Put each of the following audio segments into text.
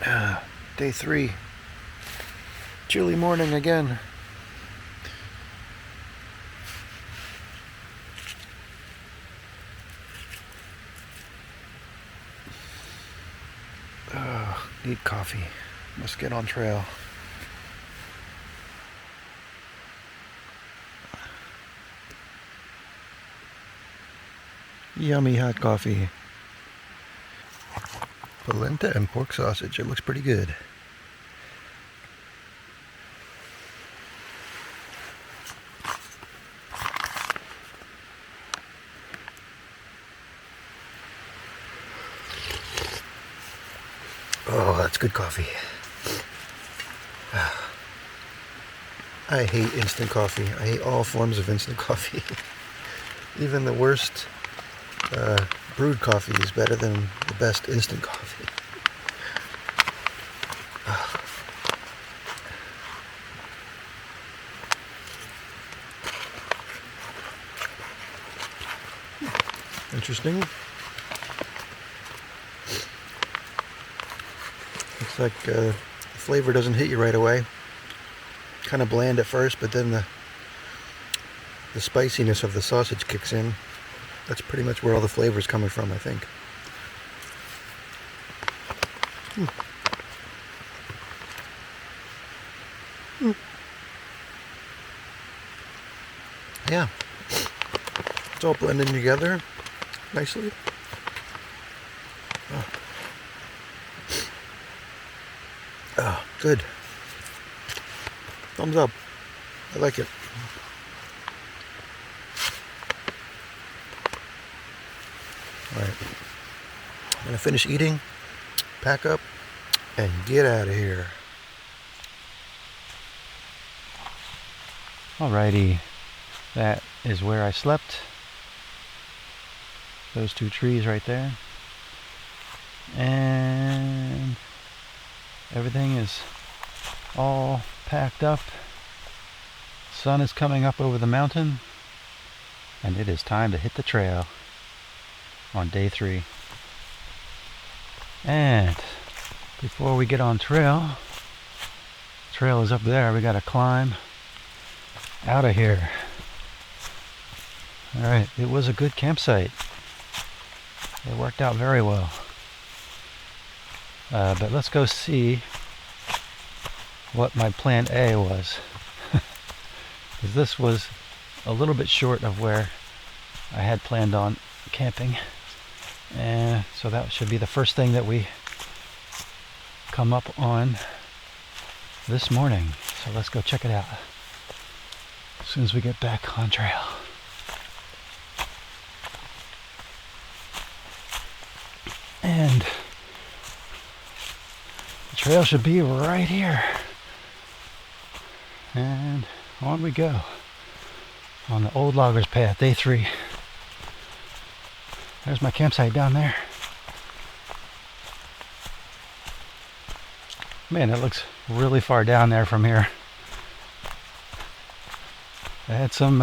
Day 3. Chilly morning again. Need coffee. Must get on trail. Yummy hot coffee. Polenta and pork sausage. It looks pretty good. Oh, that's good coffee. I hate instant coffee. I hate all forms of instant coffee. Even the worst brewed coffee is better than the best instant coffee. Interesting. Looks like the flavor doesn't hit you right away. Kind of bland at first, but then the spiciness of the sausage kicks in. That's pretty much where all the flavor is coming from, I think. Yeah, it's all blending together nicely. Good. Thumbs up. I like it. Alright. I'm going to finish eating, pack up, and get out of here. Alrighty. That is where I slept. Those two trees right there. And everything is all packed up. Sun is coming up over the mountain, and it is time to hit the trail on day 3. And before we get on trail is up there. We gotta climb out of here. Alright, it was a good campsite. It worked out very well. But let's go see what my plan A was. Because this was a little bit short of where I had planned on camping. And so that should be the first thing that we come up on this morning. So let's go check it out as soon as we get back on trail. And the trail should be right here. And on we go on the Old Loggers Path, day 3. There's my campsite down there. Man, it looks really far down there from here. I had some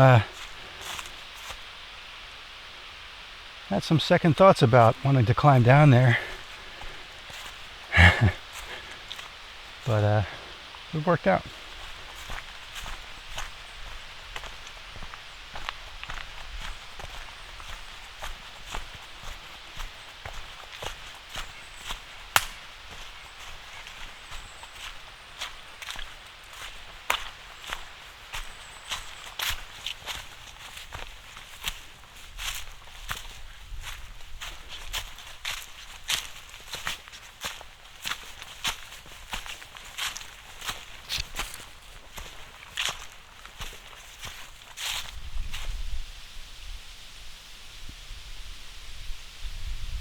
second thoughts about wanting to climb down there. But it worked out.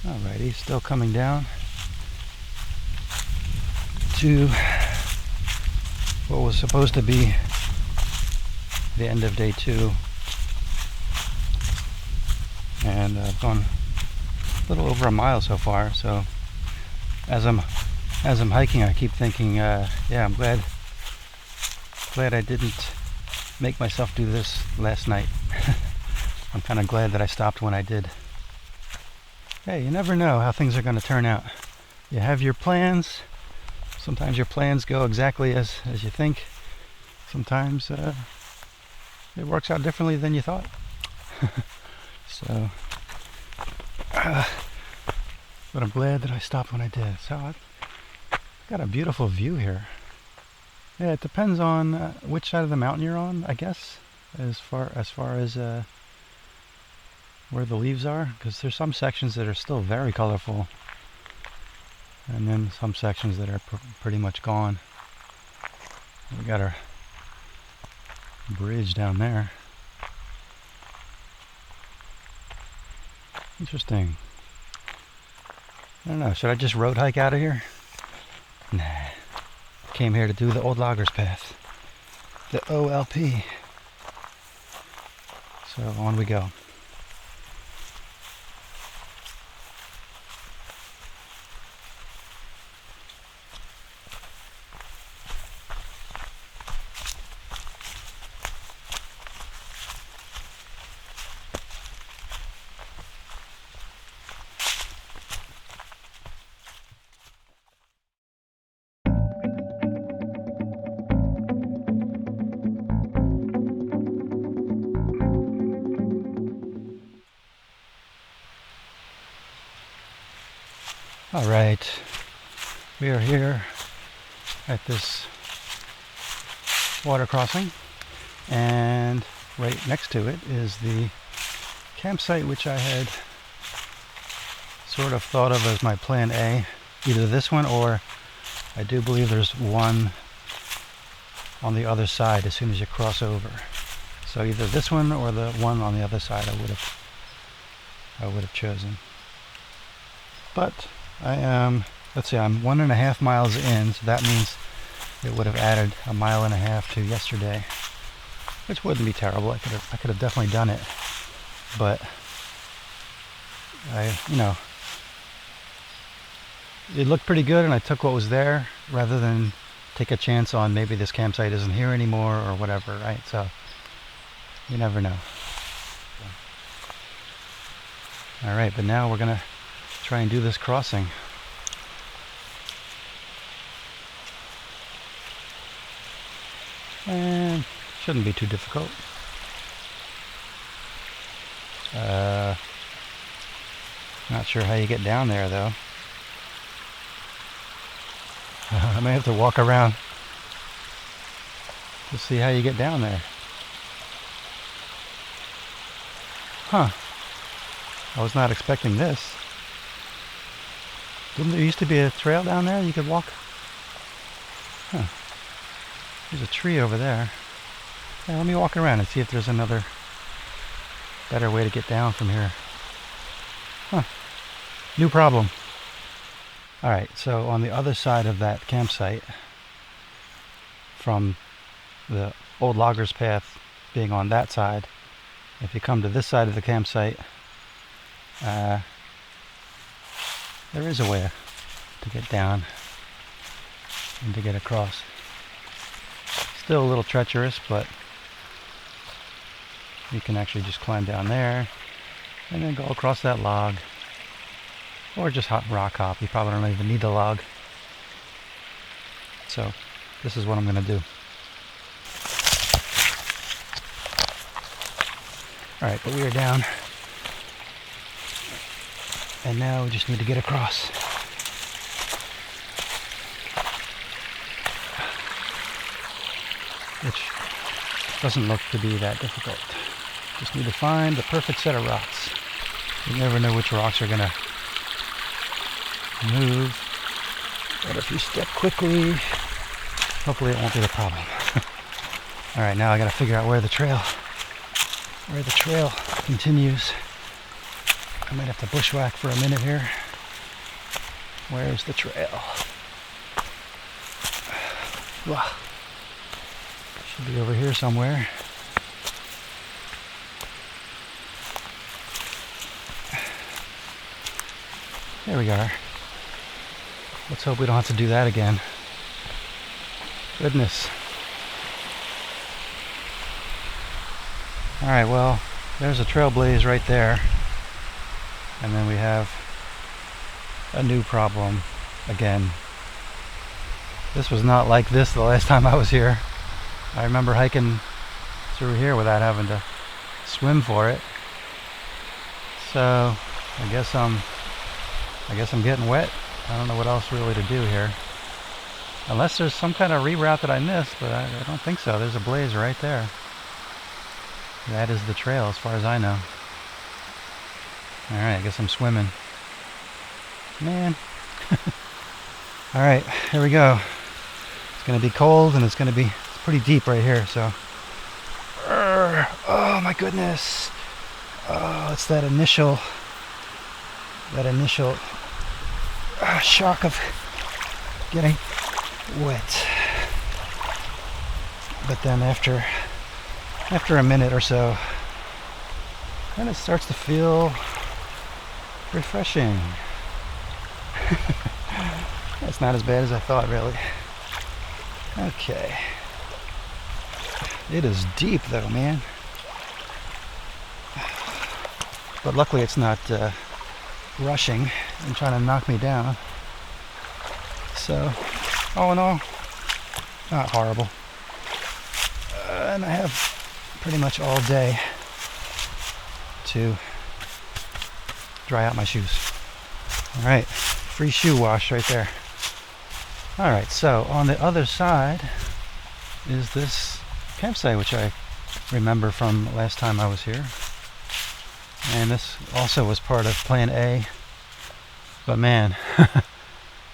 Alrighty, still coming down to what was supposed to be the end of day 2. And I've gone a little over a mile so far, so as I'm hiking I keep thinking, yeah, I'm glad I didn't make myself do this last night. I'm kind of glad that I stopped when I did. Hey, you never know how things are going to turn out. You have your plans, sometimes your plans go exactly as you think. Sometimes it works out differently than you thought. So, but I'm glad that I stopped when I did. So I've got a beautiful view here. Yeah, it depends on which side of the mountain you're on, I guess, as far as where the leaves are, because there's some sections that are still very colorful, and then some sections that are pretty much gone. We got our bridge down there. Interesting. I don't know, should I just road hike out of here? Nah. Came here to do the Old Loggers Path. The OLP. So on we go. All right, we are here at this water crossing, and right next to it is the campsite which I had sort of thought of as my plan A. Either this one, or I do believe there's one on the other side as soon as you cross over. So either this one or the one on the other side I would have chosen. But I am, let's see, I'm 1.5 miles in, so that means it would have added 1.5 miles to yesterday, which wouldn't be terrible. I could have definitely done it, but it looked pretty good, and I took what was there rather than take a chance on maybe this campsite isn't here anymore or whatever, right? So you never know. All right, but now we're gonna try and do this crossing. And shouldn't be too difficult. Not sure how you get down there though. I may have to walk around to see how you get down there. Huh. I was not expecting this. Didn't there used to be a trail down there you could walk? Huh. There's a tree over there. Yeah, let me walk around and see if there's another better way to get down from here. Huh. New problem. Alright, so on the other side of that campsite, from the Old Loggers Path being on that side, if you come to this side of the campsite, there is a way to get down and to get across. Still a little treacherous, but you can actually just climb down there and then go across that log, or just rock hop. You probably don't even need the log. So this is what I'm going to do. Alright, but we are down, and now we just need to get across. Which doesn't look to be that difficult. Just need to find the perfect set of rocks. You never know which rocks are gonna move, but if you step quickly, hopefully it won't be the problem. Alright, now I gotta figure out where the trail continues. I might have to bushwhack for a minute here. Where's the trail? Wow. Should be over here somewhere. There we are. Let's hope we don't have to do that again. Goodness. Alright, well, there's a trailblaze right there. And then we have a new problem again. This was not like this the last time I was here. I remember hiking through here without having to swim for it. So I guess I'm getting wet. I don't know what else really to do here. Unless there's some kind of reroute that I missed, but I don't think so. There's a blaze right there. That is the trail as far as I know. Alright, I guess I'm swimming. Man. Alright, here we go. It's going to be cold and it's pretty deep right here, so. Oh my goodness. Oh, it's that initial shock of getting wet. But then after a minute or so, then it starts to feel refreshing. That's not as bad as I thought, really. Okay. It is deep though, man. But luckily it's not rushing and trying to knock me down. So, all in all, not horrible. And I have pretty much all day to dry out my shoes. Alright, free shoe wash right there. Alright, so on the other side is this campsite, which I remember from last time I was here. And this also was part of Plan A. But man, can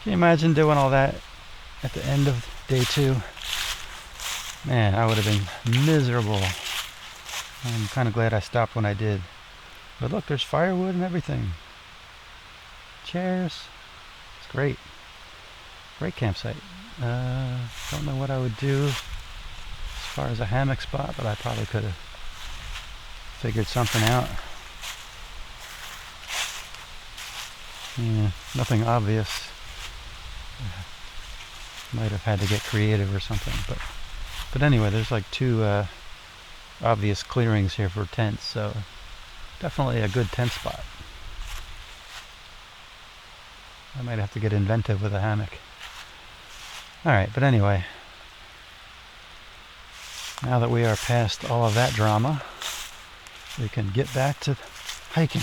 you imagine doing all that at the end of day 2? Man, I would have been miserable. I'm kind of glad I stopped when I did. But look, there's firewood and everything. Chairs. It's great. Great campsite. Don't know what I would do as far as a hammock spot, but I probably could have figured something out. Yeah, nothing obvious. Might have had to get creative or something, but anyway, there's like 2 obvious clearings here for tents, so definitely a good tent spot. I might have to get inventive with a hammock. Alright, but anyway, now that we are past all of that drama, we can get back to hiking.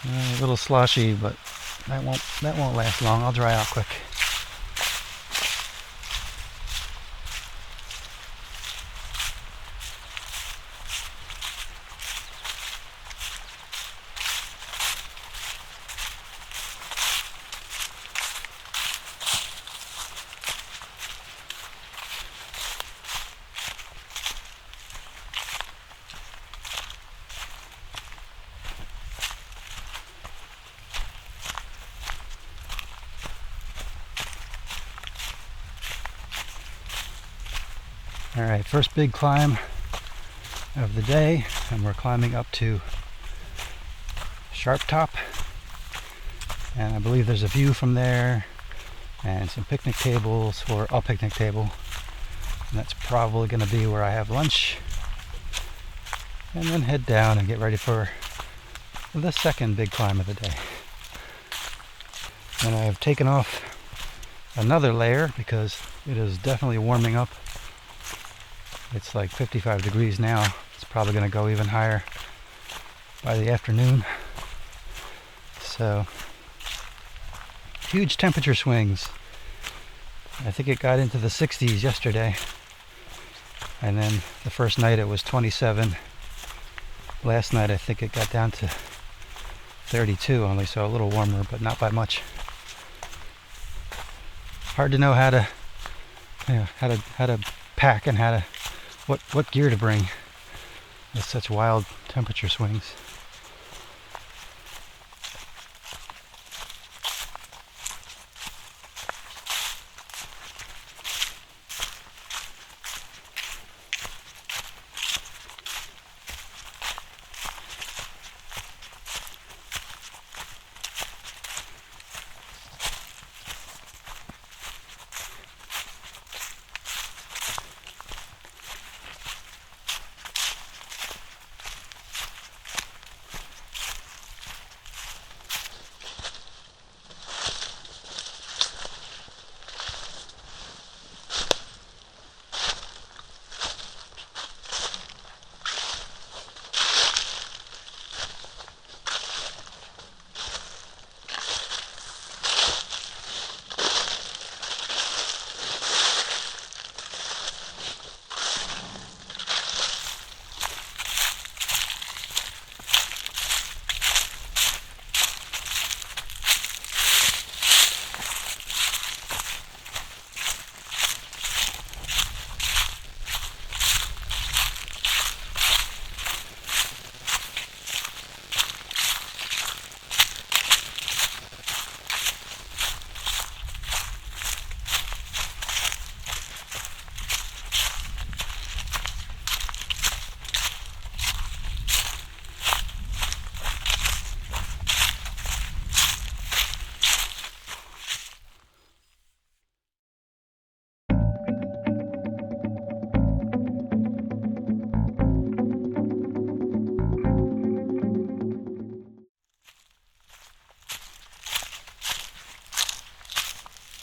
A little sloshy, but that won't last long. I'll dry out quick. Alright, first big climb of the day, and we're climbing up to Sharp Top, and I believe there's a view from there and some picnic tables, or a picnic table, and that's probably going to be where I have lunch, and then head down and get ready for the second big climb of the day. And I have taken off another layer because it is definitely warming up. It's like 55 degrees now. It's probably going to go even higher by the afternoon. So, huge temperature swings. I think it got into the 60s yesterday. And then the first night it was 27. Last night I think it got down to 32 only, so a little warmer, but not by much. Hard to know how to pack and what gear to bring with such wild temperature swings.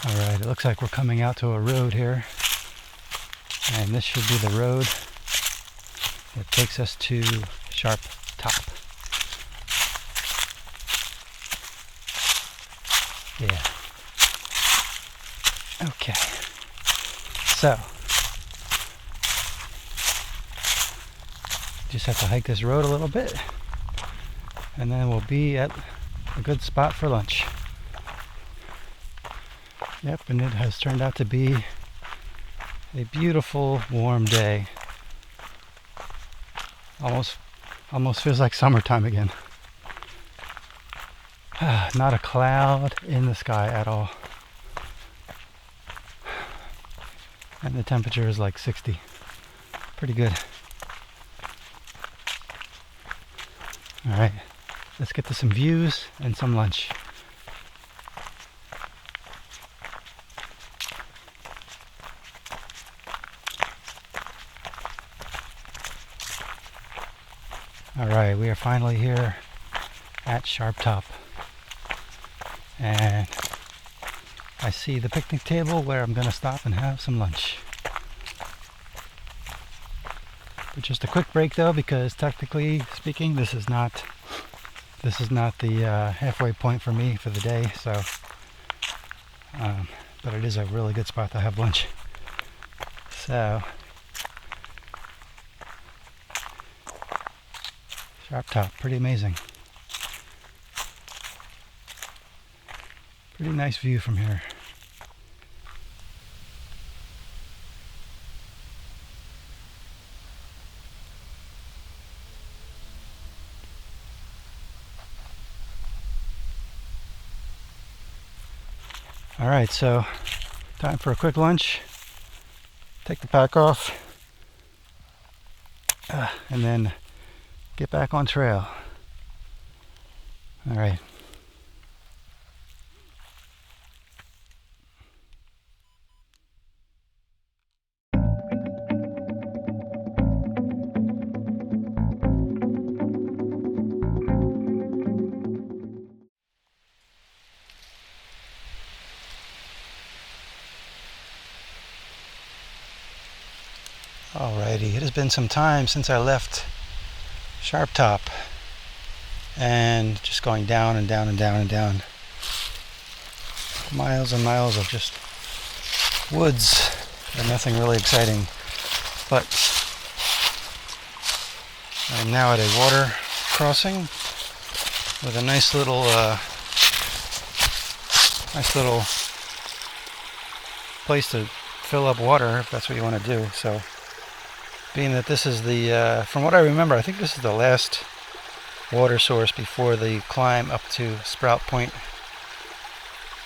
Alright, it looks like we're coming out to a road here. And this should be the road that takes us to Sharp Top. Yeah. Okay. So, just have to hike this road a little bit, and then we'll be at a good spot for lunch. Yep, and it has turned out to be a beautiful, warm day. Almost feels like summertime again. Not a cloud in the sky at all. And the temperature is like 60. Pretty good. Alright, let's get to some views and some lunch. Alright, we are finally here at Sharp Top. And I see the picnic table where I'm going to stop and have some lunch. But just a quick break though, because technically speaking, this is not the halfway point for me for the day. So, but it is a really good spot to have lunch. So, Sharp Top, pretty amazing. Pretty nice view from here. Alright, so time for a quick lunch. Take the pack off. And then get back on trail. Alright. Alrighty, it has been some time since I left Sharp Top, and just going down and down and down and down. Miles and miles of just woods and nothing really exciting. But I'm now at a water crossing with a nice little place to fill up water if that's what you want to do. So, being that this is the, from what I remember, I think this is the last water source before the climb up to Sprout Point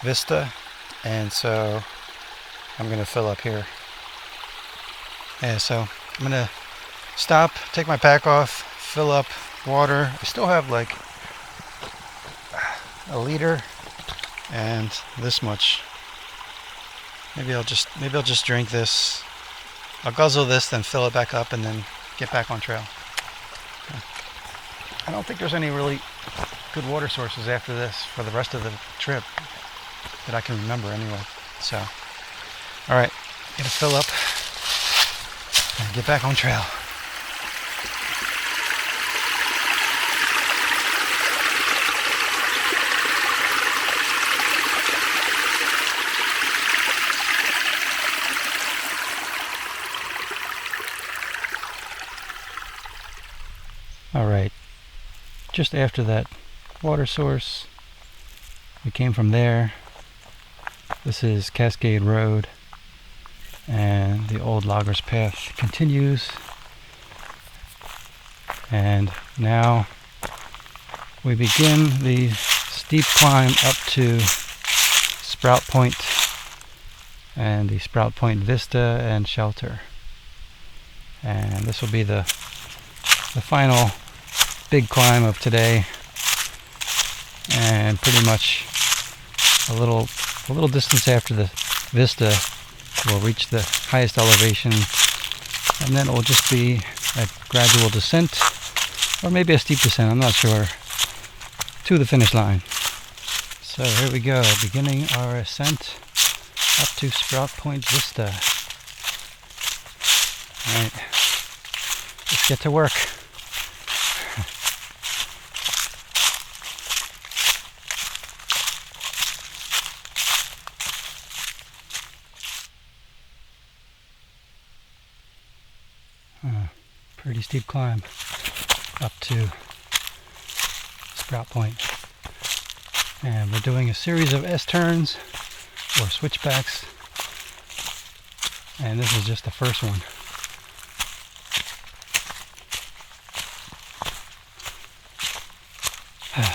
Vista, and so I'm going to fill up here. Yeah, so I'm going to stop, take my pack off, fill up water. I still have like a liter and this much. Maybe I'll just drink this. I'll guzzle this, then fill it back up, and then get back on trail. Okay. I don't think there's any really good water sources after this for the rest of the trip that I can remember anyway. So, alright, gonna fill up and get back on trail. Alright, just after that water source, we came from there. This is Cascade Road, and the old Loggers Path continues. And now we begin the steep climb up to Sprout Point and the Sprout Point Vista and Shelter. And this will be the final big climb of today, and pretty much a little distance after the Vista we'll reach the highest elevation, and then it will just be a gradual descent, or maybe a steep descent, I'm not sure, to the finish line. So here we go, beginning our ascent up to Sprout Point Vista. Alright, let's get to work. Pretty steep climb up to Sprout Point. And we're doing a series of S-turns or switchbacks. And this is just the first one.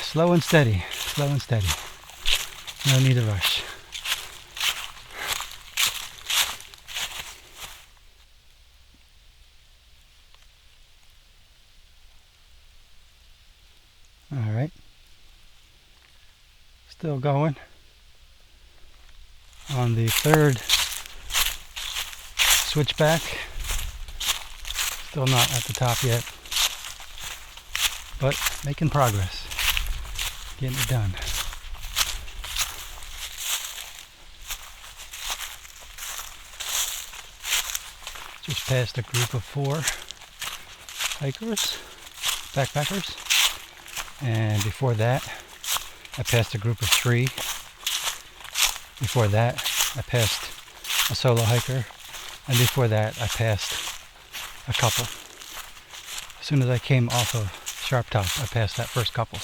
Slow and steady, slow and steady. No need to rush. Alright. Still going. On the third switchback. Still not at the top yet. But making progress. Getting it done. Just passed a group of 4 hikers, backpackers. And before that, I passed a group of 3. Before that, I passed a solo hiker. And before that, I passed a couple. As soon as I came off of Sharp Top, I passed that first couple.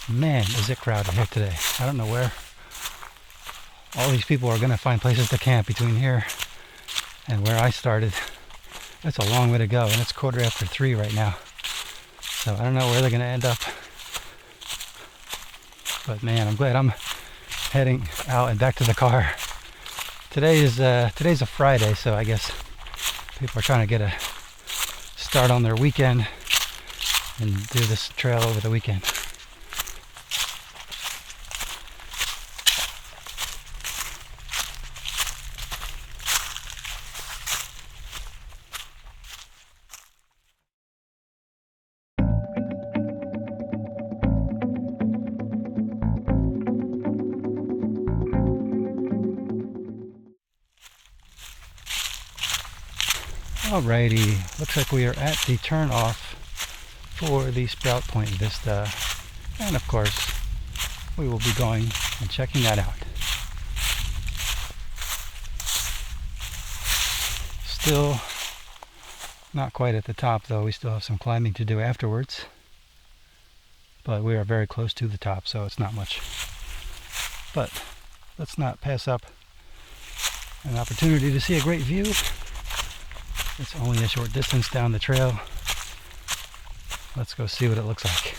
Man, is it crowded here today. I don't know where all these people are going to find places to camp between here and where I started. That's a long way to go, and it's 3:15 right now. So I don't know where they're going to end up. But man, I'm glad I'm heading out and back to the car. Today's a Friday, so I guess people are trying to get a start on their weekend and do this trail over the weekend. Alrighty, looks like we are at the turn off for the Sprout Point Vista, and of course we will be going and checking that out. Still not quite at the top though, we still have some climbing to do afterwards, but we are very close to the top, so it's not much. But let's not pass up an opportunity to see a great view. It's only a short distance down the trail. Let's go see what it looks like.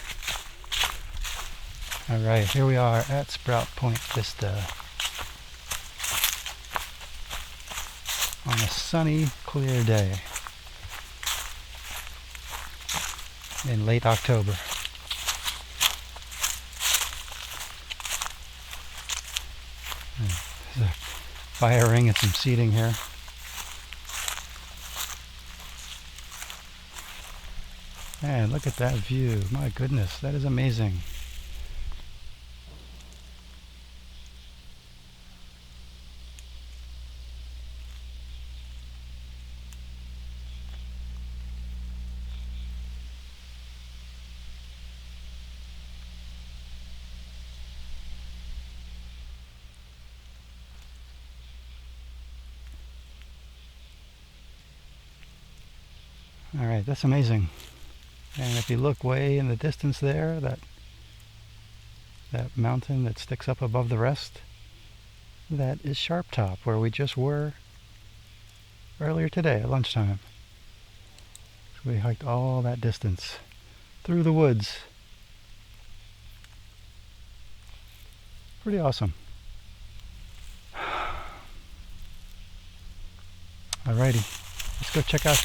Alright, here we are at Sprout Point Vista. On a sunny, clear day. In late October. There's a fire ring and some seating here. Man, look at that view. My goodness, that is amazing. All right, that's amazing. And if you look way in the distance there, that mountain that sticks up above the rest, that is Sharp Top, where we just were earlier today at lunchtime. So we hiked all that distance through the woods. Pretty awesome. Alrighty, let's go check out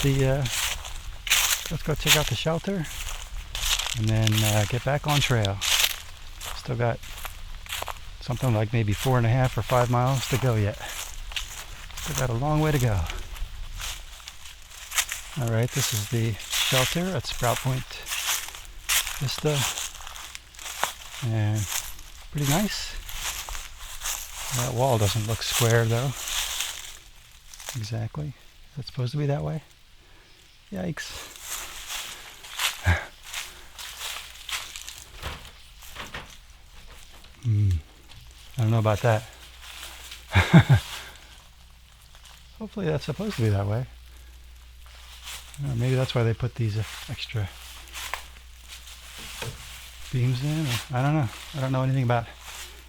the shelter and then get back on trail. Still got something like maybe 4.5 or 5 miles to go yet. Still got a long way to go. Alright, this is the shelter at Sprout Point Vista. And pretty nice. That wall doesn't look square though. Exactly. Is it supposed to be that way? Yikes. I don't know about that. Hopefully that's supposed to be that way. Maybe that's why they put these extra beams in. Or, I don't know. I don't know anything about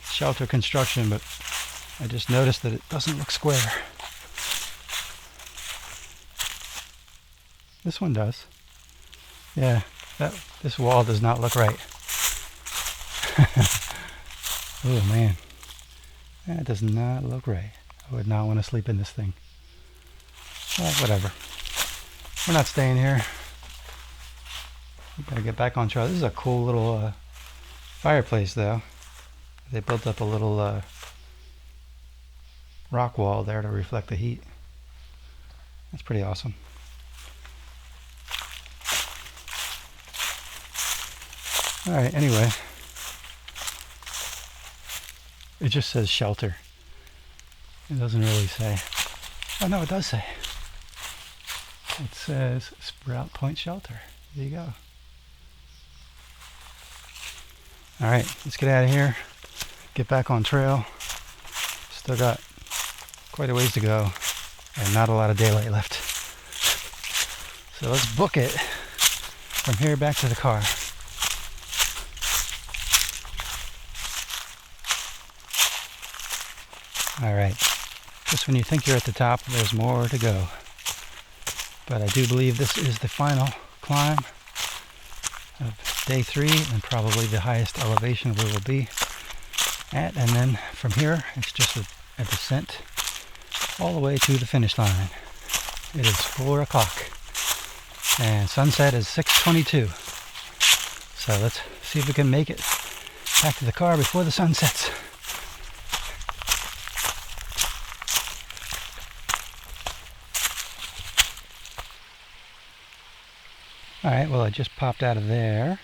shelter construction, but I just noticed that it doesn't look square. This one does. Yeah, this wall does not look right. Oh man, that does not look right. I would not want to sleep in this thing. Well, whatever. We're not staying here. We gotta get back on trail. This is a cool little fireplace though. They built up a little rock wall there to reflect the heat. That's pretty awesome. Alright, anyway. It just says shelter. It doesn't really say. Oh no, it does say. It says Sprout Point Shelter. There you go. Alright, let's get out of here. Get back on trail. Still got quite a ways to go. And not a lot of daylight left. So let's book it from here back to the car. Alright, just when you think you're at the top, there's more to go. But I do believe this is the final climb of day 3 and probably the highest elevation we will be at. And then from here, it's just a descent all the way to the finish line. It is 4 o'clock and sunset is 6:22. So let's see if we can make it back to the car before the sun sets. Alright, well I just popped out of there.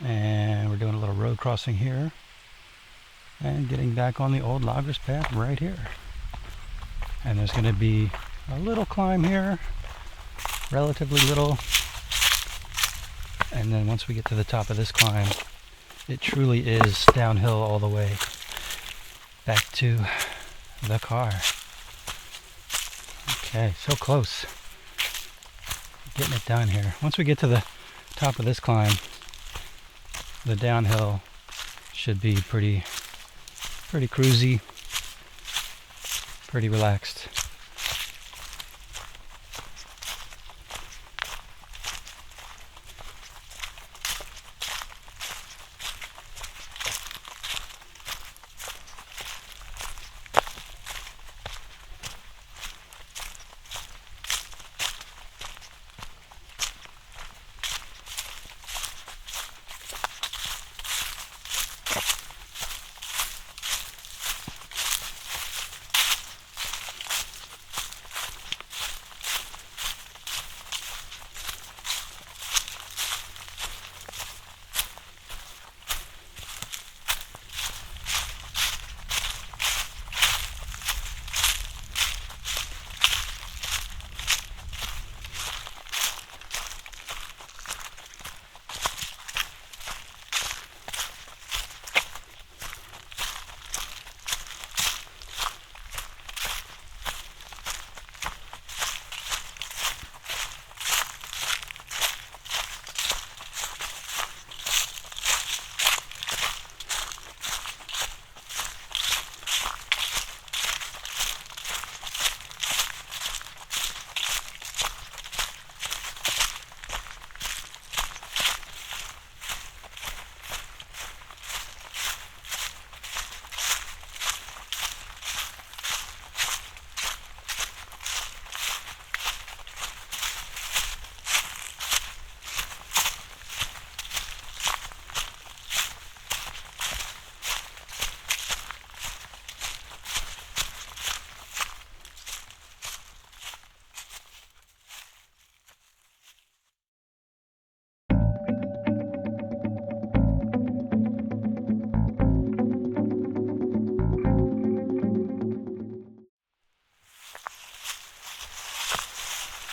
And we're doing a little road crossing here. And getting back on the old loggers path right here. And there's going to be a little climb here. Relatively little. And then once we get to the top of this climb, it truly is downhill all the way back to the car. Okay, so close. Getting it done here. Once we get to the top of this climb, the downhill should be pretty cruisy, pretty relaxed.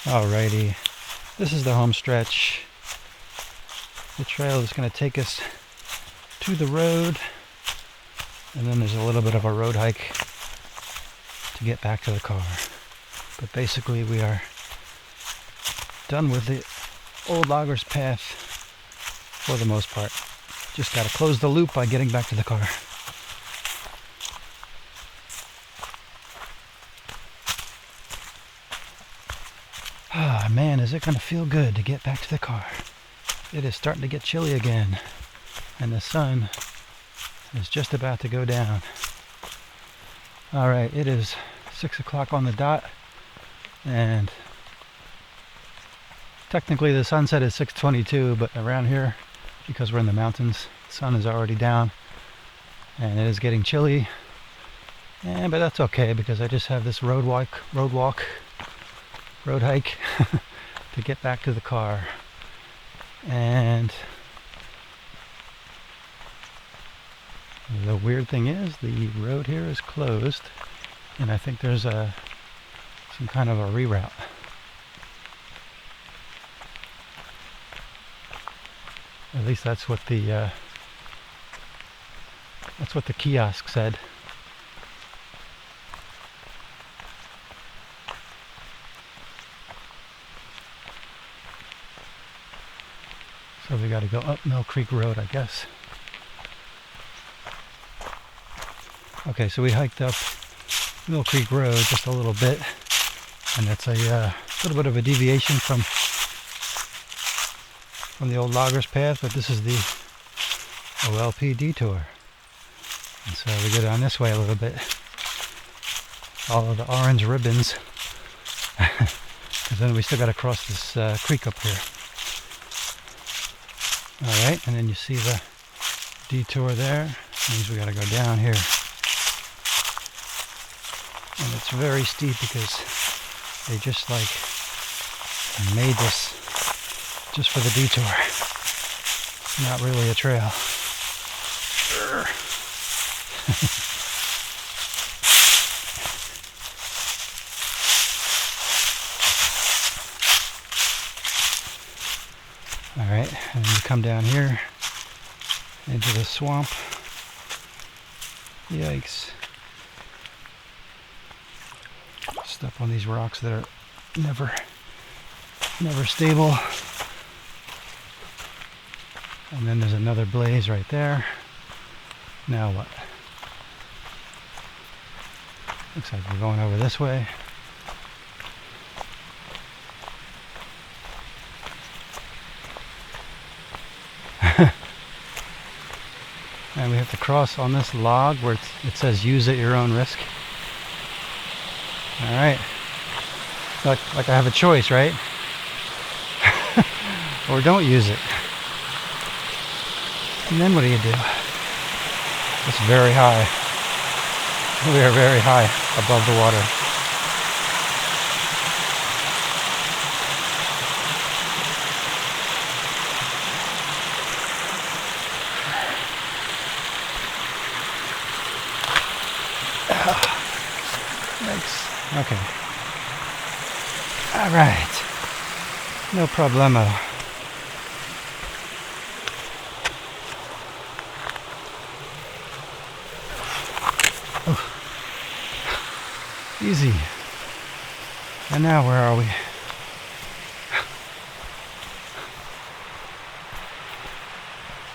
Alrighty, this is the home stretch. The trail is going to take us to the road, and then there's a little bit of a road hike to get back to the car. But basically we are done with the old loggers path for the most part. Just got to close the loop by getting back to the car. Ah, man, is it going to feel good to get back to the car. It is starting to get chilly again, and the sun is just about to go down. Alright, it is 6 o'clock on the dot, and technically the sunset is 6:22, but around here, because we're in the mountains, the sun is already down, and it is getting chilly. But that's okay, because I just have this road hike to get back to the car. And the weird thing is, the road here is closed, and I think there's some kind of a reroute. At least that's what the kiosk said. So we got to go up Mill Creek Road, I guess. Okay, so we hiked up Mill Creek Road just a little bit, and it's a little bit of a deviation from the old loggers path, but this is the OLP detour. And so we go down this way a little bit. All of the orange ribbons, because then we still got to cross this creek up here. Alright, and then you see the detour there. Means we got to go down here. And it's very steep because they just like made this just for the detour. Not really a trail. Alright, and then you come down here into the swamp. Yikes. Step on these rocks that are never stable. And then there's another blaze right there. Now what? Looks like we're going over this way. And we have to cross on this log where it says use at your own risk. Alright. Like I have a choice, right? Or don't use it. And then what do you do? It's very high. We are very high above the water. Thanks. Okay. All right. No problemo. Oh. Easy. And now where are we?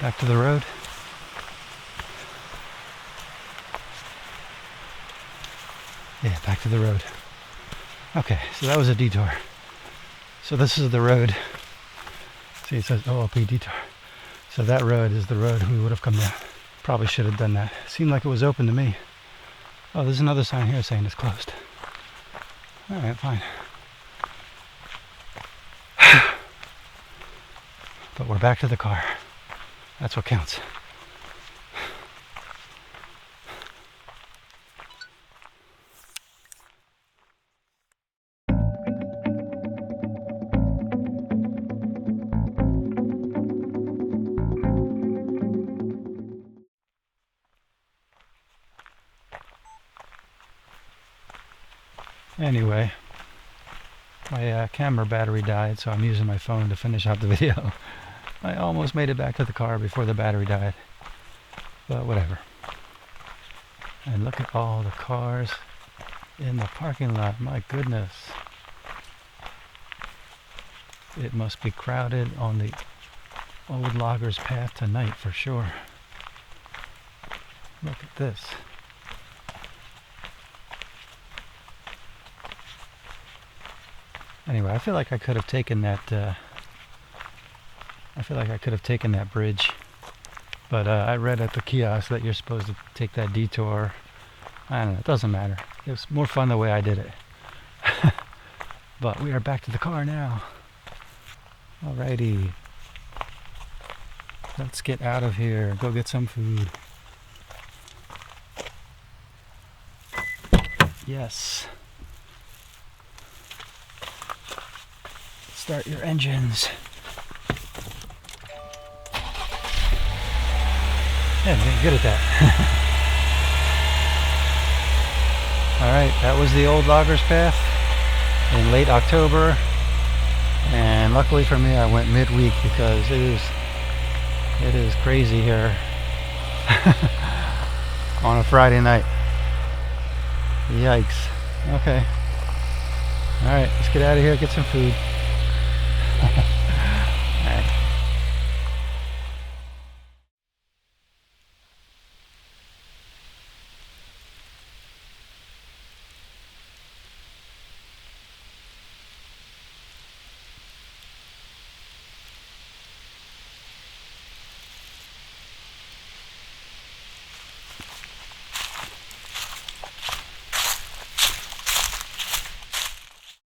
Back to the road. Yeah, back to the road. Okay, so that was a detour. So this is the road. See, it says OLP detour. So that road is the road we would have come down. Probably should have done that. Seemed like it was open to me. Oh, there's another sign here saying it's closed. Alright, fine. But we're back to the car. That's what counts. Anyway, My camera battery died, so I'm using my phone to finish out the video. I almost made it back to the car before the battery died, but whatever. And look at all the cars in the parking lot. My goodness. It must be crowded on the old loggers path tonight for sure. Look at this. Anyway, I feel like I could have taken that bridge, but I read at the kiosk that you're supposed to take that detour. I don't know, it doesn't matter. It was more fun the way I did it. But we are back to the car now. Alrighty. Let's get out of here. Go get some food. Yes. Start your engines. Yeah, I'm getting good at that. Alright, that was the old loggers path in late October. And luckily for me, I went midweek because it is crazy here on a Friday night. Yikes. Okay. Alright, let's get out of here, get some food.